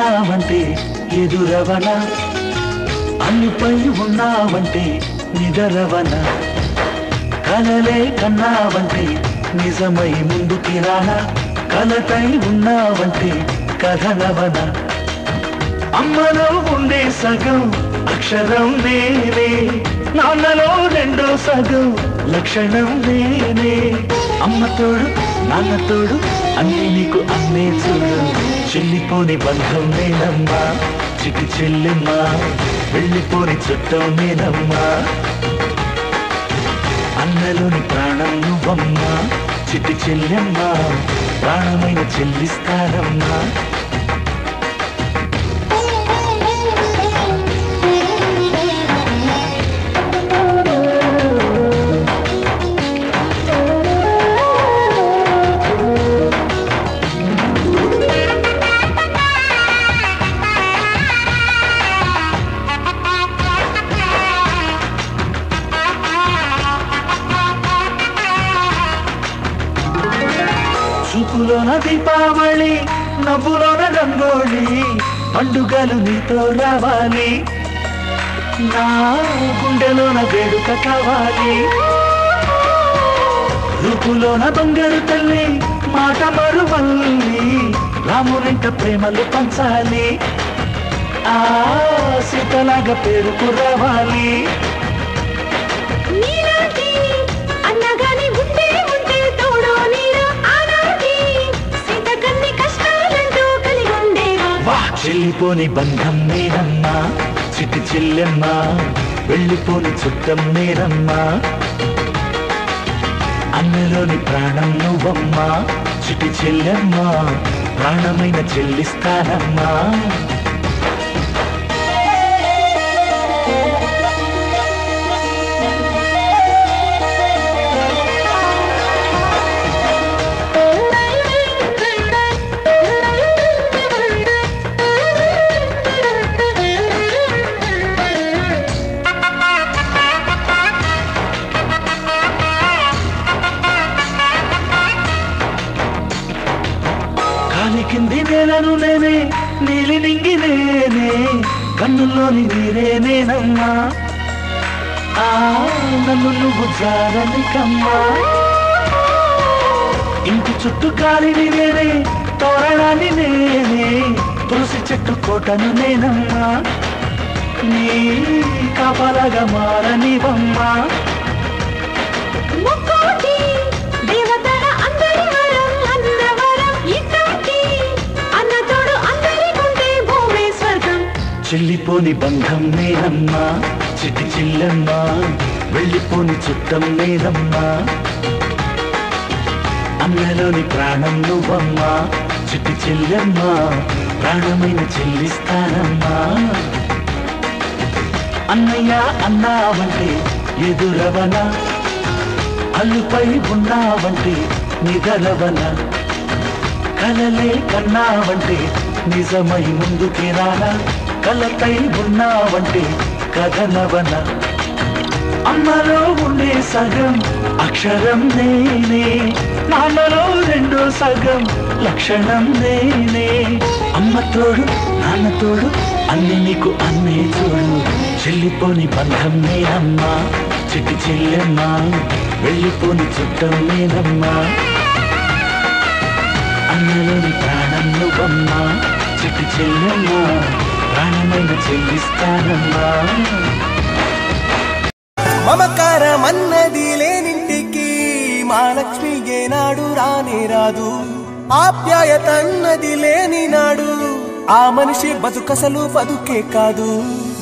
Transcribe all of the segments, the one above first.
ఉన్నావంటే ఎదురవన, అల్లుపై ఉన్నావంటే నిదరవన, కలలే కన్నావంటే నిజమై ముందుకి రానా, కలతై ఉన్నావంటే కథనవన. అమ్మలో ఉండే సగం అక్షరం నేనే, నాన్నలో రెండో సగం లక్షణం నేనే. అమ్మ తోడు నాన్న తోడు అన్నీ నీకు అన్నే చూడు, చెల్లిపోని బంధం నేనమ్మా చిటి చెల్లెమ్మా, వెళ్ళిపోని చుట్టం నేనమ్మా. అన్నలోని ప్రాణం నువ్వమ్మా చిటి చెల్లెమ్మా, ప్రాణమైన చెల్లిస్తానమ్మా. చూపులోన దీపావళి, నవ్వులోన రంగోళి, పండుగలు నీతో రావాలి, నా గుండెలోన వేడుక కావాలి. రూపులోన బంగారు తల్లి, మాట మరువల్లి, రామునింట ప్రేమలు పంచాలి, ఆ సీతలాగా పేరుకు రావాలి. చెల్లిపోని బంధం నేనమ్మా చిటి చెల్లెమ్మా, వెళ్ళిపోని చుట్టం నేనమ్మా. అన్నలోని ప్రాణం నువ్వమ్మా చిటి చెల్లెమ్మా, ప్రాణమైన చెల్లిస్తానమ్మా. కింది నేలను నేనే, నీలి నింగి నేనే, కన్నుల్లోని నీరే నేనమ్మా, ఆ నన్ను నువ్వు జారనికమ్మా. ఇంటి చుట్టూ కాలిని నేనే, తోరణాన్ని నేనే, తులసి చెట్టు కోటను నేనమ్మా, నీ కాపలాగా మారనివమ్మా. చెల్లిపోని బంధం నేనమ్మా చిటి చెల్లెమ్మా, వెళ్ళిపోని చుట్టం నేనమ్మా. అన్నలోని ప్రాణం నువ్వమ్మా చిటి చెల్లెమ్మా, ప్రాణమైన చెల్లిస్తానమ్మా. అన్నయ్య అన్నావంటే ఎదురవన, అల్లుపై ఉన్నావంటే నిదరవన, కలలే కన్నావంటే నిజమై ముందుకి రానా, కలతై ఉన్నావంటే కథనవన. అమ్మలో ఉండే సగం అక్షరం నేనే, నాన్నలో రెండో సగం లక్షణం నేనే. అమ్మ తోడు నాన్న తోడు అన్ని నీకు అన్నే చూడు, చెల్లిపోని బంధం నేనమ్మా చిటి చెల్లెమ్మా, వెళ్ళిపోని చుట్టం నేనమ్మా. అన్నలోని ప్రాణం నువ్వమ్మా చిటి చెల్లెమ్మా, ప్రాణమైన చెల్లిస్తానమ్మా. మమకారమన్నది లేనింటికి మహాలక్ష్మి ఏనాడు రానే రాదు, ఆప్యాయతన్నది లేని నాడు ఆ మనిషి బతుకసలు బతుకే కాదు.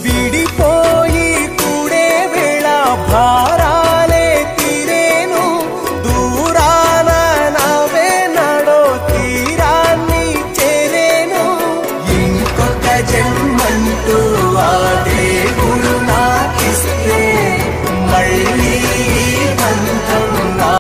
విడిపోయి కూడే వేళ భారాలే తీరేను, దూరాన నవే నాడో తీరాన్ని చేరేను. ఇంకొక జన్మంటూ ఆ దేవుడు నాకిస్తే మళ్ళీ